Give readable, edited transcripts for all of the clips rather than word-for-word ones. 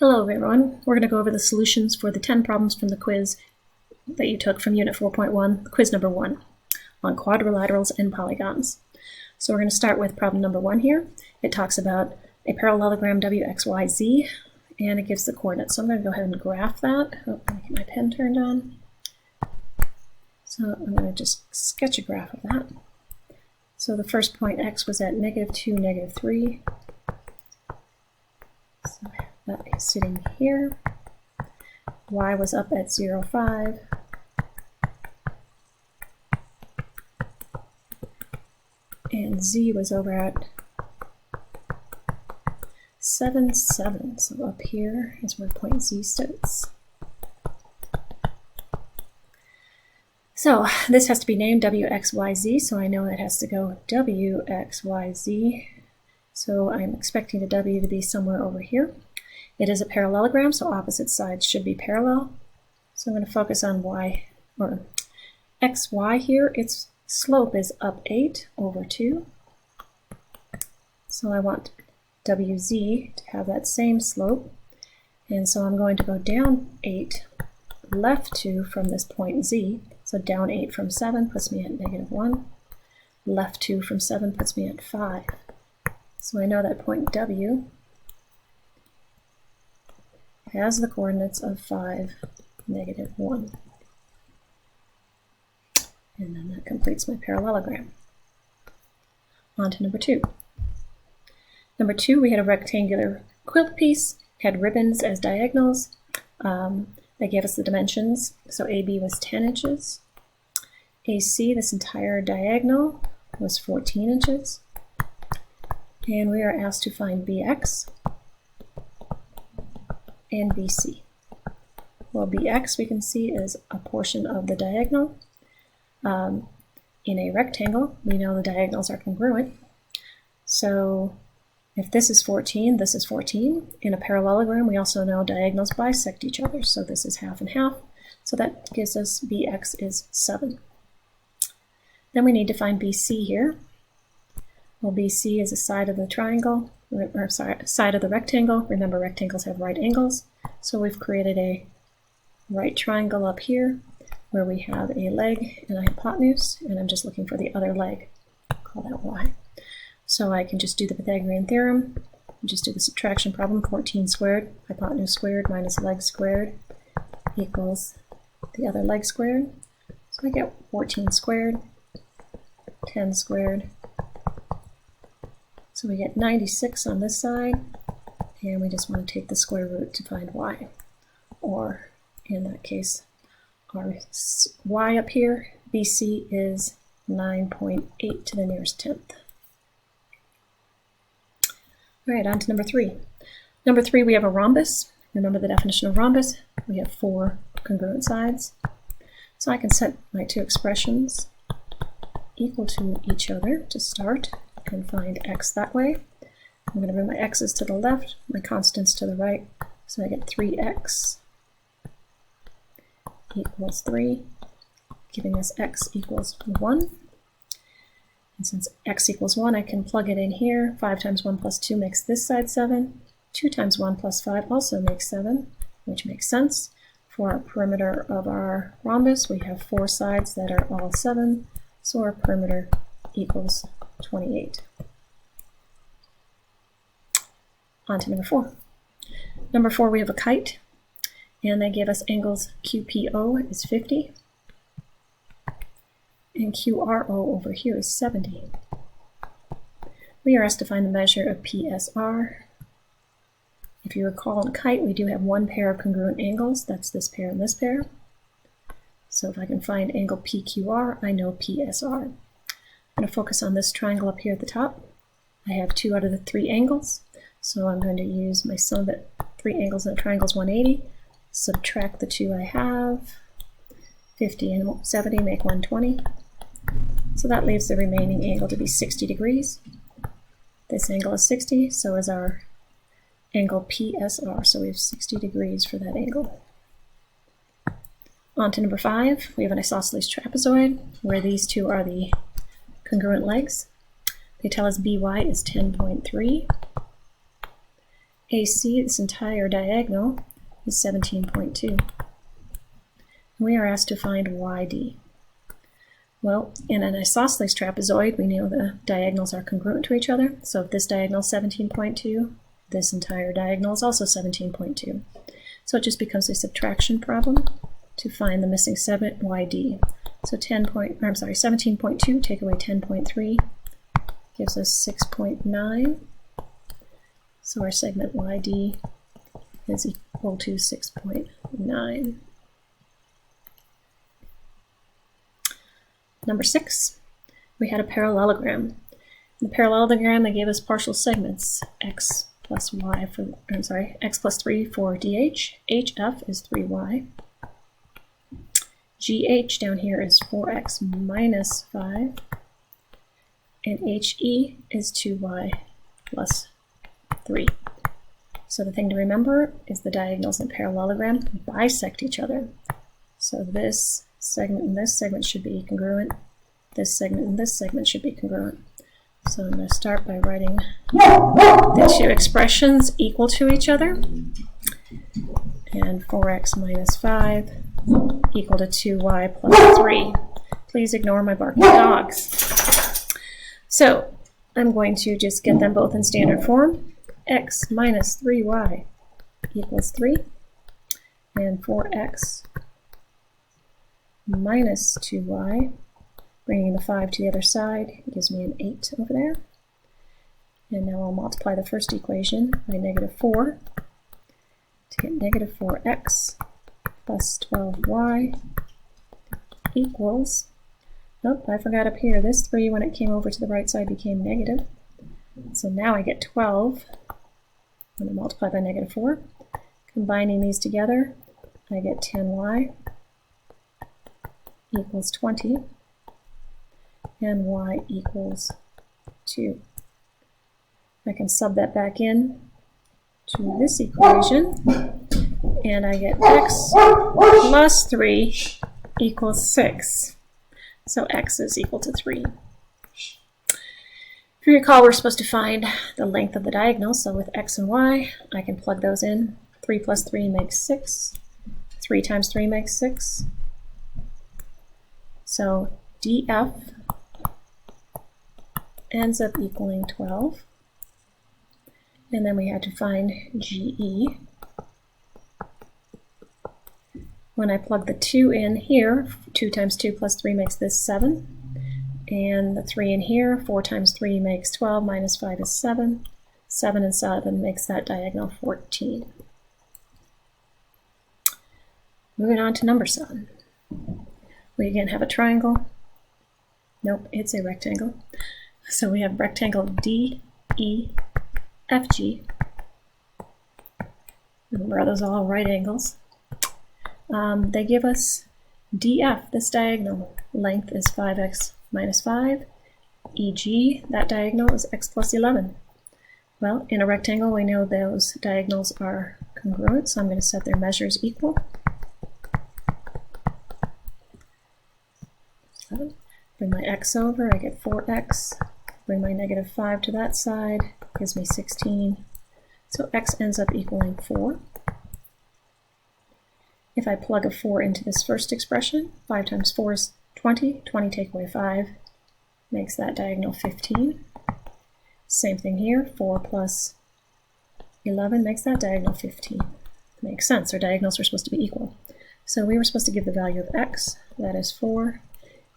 Hello everyone, we're going to go over the solutions for the 10 problems from the quiz that you took from Unit 4.1, quiz number 1, on quadrilaterals and polygons. So we're going to start with problem number 1 here. It talks about a parallelogram WXYZ, and it gives the coordinates. So I'm going to go ahead and graph that. Oh, let me get my pen turned on. So I'm going to just sketch a graph of that. So the first point X was at -2, -3. So that is sitting here. Y was up at 0, 5. And Z was over at 7, 7. So up here is where point Z sits. So this has to be named WXYZ, so I know it has to go WXYZ. So I'm expecting the W to be somewhere over here. It is a parallelogram, so opposite sides should be parallel. So I'm going to focus on Y, or XY here. Its slope is up 8 over 2. So I want WZ to have that same slope. And so I'm going to go down 8, left 2 from this point Z. So down 8 from 7 puts me at -1. Left 2 from 7 puts me at 5. So I know that point W has the coordinates of 5, -1. And then that completes my parallelogram. On to number 2. Number 2, we had a rectangular quilt piece, had ribbons as diagonals. They gave us the dimensions. So AB was 10 inches. AC, this entire diagonal, was 14 inches. And we are asked to find BX and BC. Well, BX we can see is a portion of the diagonal. In a rectangle, we know the diagonals are congruent. So if this is 14, this is 14. In a parallelogram, we also know diagonals bisect each other. So this is half and half. So that gives us BX is 7. Then we need to find BC here. Well, BC is a side of the triangle, or sorry, side of the rectangle. Remember, rectangles have right angles. So we've created a right triangle up here where we have a leg and a hypotenuse, and I'm just looking for the other leg. I'll call that Y. So I can just do the Pythagorean theorem, just do the subtraction problem. 14 squared, hypotenuse squared minus leg squared equals the other leg squared. So I get 14 squared, 10 squared. So we get 96 on this side, and we just want to take the square root to find Y. Or, in that case, our Y up here, BC, is 9.8 to the nearest tenth. All right, on to number 3. Number 3, we have a rhombus. Remember the definition of rhombus? We have 4 congruent sides. So I can set my two expressions equal to each other to start and find X that way. I'm going to bring my X's to the left, my constants to the right, so I get 3X equals 3, giving us X equals 1. And since X equals 1, I can plug it in here. 5 times 1 plus 2 makes this side 7. 2 times 1 plus 5 also makes 7, which makes sense. For our perimeter of our rhombus, we have 4 sides that are all 7, so our perimeter equals 28. On to number 4. Number 4, we have a kite, and they give us angles QPO is 50, and QRO over here is 70. We are asked to find the measure of PSR. If you recall, in a kite, we do have one pair of congruent angles. That's this pair and this pair. So if I can find angle PQR, I know PSR. I'm going to focus on this triangle up here at the top. I have 2 out of the 3 angles, so I'm going to use my sum of 3 angles in a triangle is 180. Subtract the 2 I have. 50 and 70 make 120. So that leaves the remaining angle to be 60 degrees. This angle is 60, so is our angle PSR. So we have 60 degrees for that angle. On to number 5, we have an isosceles trapezoid, where these two are the congruent legs. They tell us BY is 10.3, AC, this entire diagonal, is 17.2. We are asked to find YD. Well, in an isosceles trapezoid, we know the diagonals are congruent to each other. So if this diagonal is 17.2, this entire diagonal is also 17.2. So it just becomes a subtraction problem to find the missing segment YD. So 17.2 take away 10.3 gives us 6.9. So our segment YD is equal to 6.9. Number 6, we had a parallelogram. In the parallelogram, they gave us partial segments, x plus 3 for DH, HF is 3y, GH down here is 4x minus 5, and HE is 2y plus 3. So the thing to remember is the diagonals in the parallelogram bisect each other. So this segment and this segment should be congruent. This segment and this segment should be congruent. So I'm going to start by writing the two expressions equal to each other. And 4x minus 5 equal to 2y plus 3. Please ignore my barking dogs. So I'm going to just get them both in standard form. X minus 3y equals 3. And 4x minus 2y, bringing the 5 to the other side, gives me an 8 over there. And now I'll multiply the first equation by negative 4 to get negative 4x plus 12y equals, nope, I forgot up here, this 3 when it came over to the right side became negative. So now I get 12 when I multiply by negative 4. Combining these together, I get 10y equals 20, and y equals 2. I can sub that back in to this equation, and I get x plus 3 equals 6. So x is equal to 3. If you recall, we're supposed to find the length of the diagonal, so with x and y, I can plug those in. 3 plus 3 makes 6. 3 times 3 makes 6. So DF ends up equaling 12. And then we had to find GE. When I plug the 2 in here, 2 times 2 plus 3 makes this 7. And the 3 in here, 4 times 3 makes 12, minus 5 is 7. 7 and 7 makes that diagonal 14. Moving on to number 7. We again have a triangle. Nope, it's a rectangle. So we have rectangle DEFG. Remember, those are all right angles. They give us DF, this diagonal. Length is 5x minus 5. EG, that diagonal is x plus 11. Well, in a rectangle, we know those diagonals are congruent, so I'm going to set their measures equal. Bring my x over, I get 4x. Bring my negative 5 to that side, gives me 16. So x ends up equaling 4. If I plug a 4 into this first expression, 5 times 4 is 20. 20 take away 5 makes that diagonal 15. Same thing here, 4 plus 11 makes that diagonal 15. Makes sense, our diagonals are supposed to be equal. So we were supposed to give the value of x, that is 4,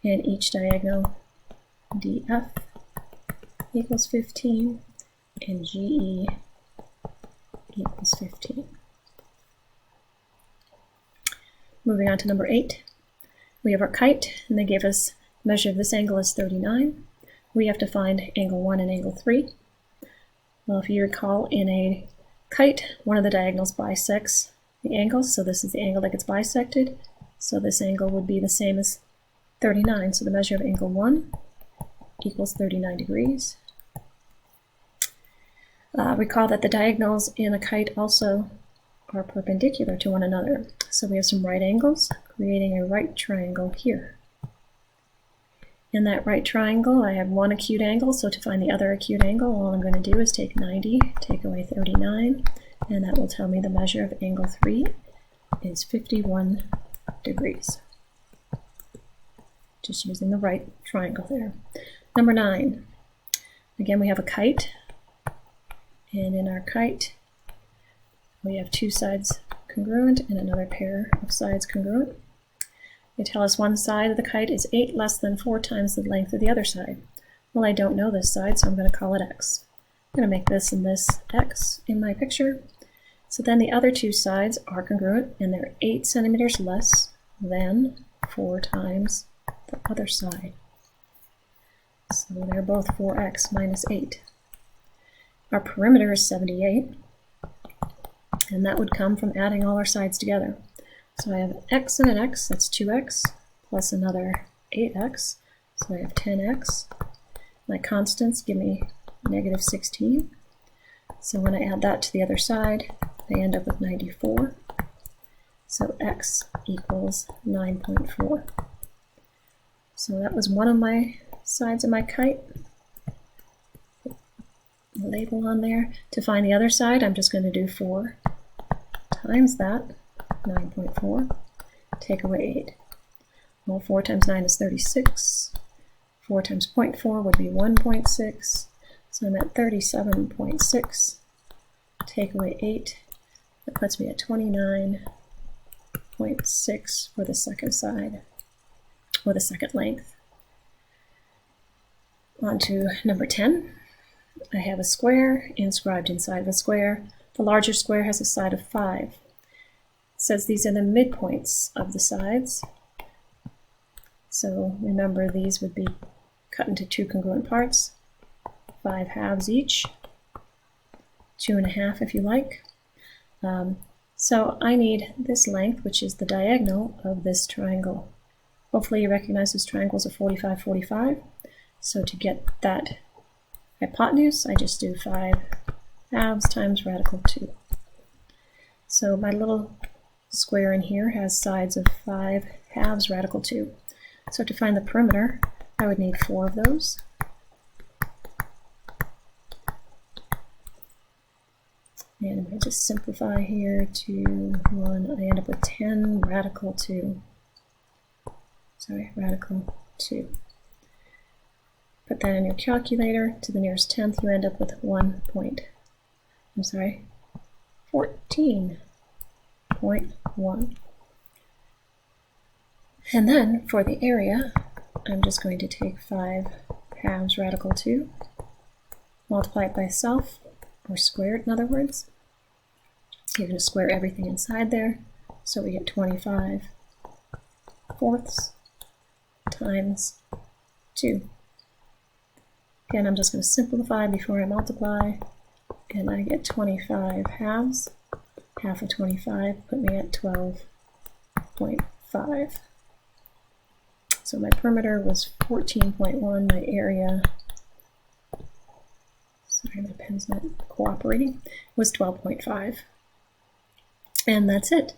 and each diagonal DF equals 15, and GE equals 15. Moving on to number 8, we have our kite, and they gave us measure of this angle is 39. We have to find angle 1 and angle 3. Well, if you recall, in a kite, one of the diagonals bisects the angle, so this is the angle that gets bisected. So this angle would be the same as 39. So the measure of angle 1 equals 39 degrees. Recall that the diagonals in a kite also are perpendicular to one another. So we have some right angles, creating a right triangle here. In that right triangle, I have one acute angle, so to find the other acute angle, all I'm going to do is take 90, take away 39, and that will tell me the measure of angle 3 is 51 degrees. Just using the right triangle there. Number 9. Again, we have a kite, and in our kite we have two sides congruent and another pair of sides congruent. They tell us one side of the kite is 8 less than 4 times the length of the other side. Well, I don't know this side, so I'm going to call it x. I'm going to make this and this x in my picture. So then the other two sides are congruent, and they're 8 centimeters less than 4 times the other side. So they're both 4x minus 8. Our perimeter is 78, and that would come from adding all our sides together. So I have an x and an x, that's 2x, plus another 8x, so I have 10x. My constants give me negative 16. So when I add that to the other side, I end up with 94. So x equals 9.4. So that was one of my sides of my kite. Put the label on there. To find the other side, I'm just going to do 4 times that, 9.4, take away 8. Well, 4 times 9 is 36. 4 times 0.4 would be 1.6. So I'm at 37.6. Take away 8. That puts me at 29.6 for the second side, or the second length. On to number 10. I have a square inscribed inside of a square. The larger square has a side of 5. It says these are the midpoints of the sides. So remember, these would be cut into 2 congruent parts, 5 halves each, 2.5 if you like. So I need this length, which is the diagonal of this triangle. Hopefully you recognize this triangle is a 45, 45. So to get that hypotenuse, I just do 5 halves times radical 2. So my little square in here has sides of 5 halves radical 2. So to find the perimeter, I would need 4 of those. And I'm going to just simplify here to 1. I end up with 10 radical 2. Sorry, radical 2. Put that in your calculator. To the nearest tenth, you end up with 14.1. And then for the area, I'm just going to take 5 halves radical 2, multiply it by itself, or square it in other words. You're going to square everything inside there, so we get 25 fourths times 2. Again, I'm just going to simplify before I multiply, and I get 25 halves. Half of 25 put me at 12.5. So my perimeter was 14.1, my area, sorry, my pen's not cooperating, was 12.5. And that's it.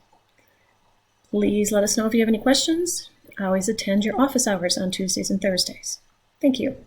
Please let us know if you have any questions. I always attend your office hours on Tuesdays and Thursdays. Thank you.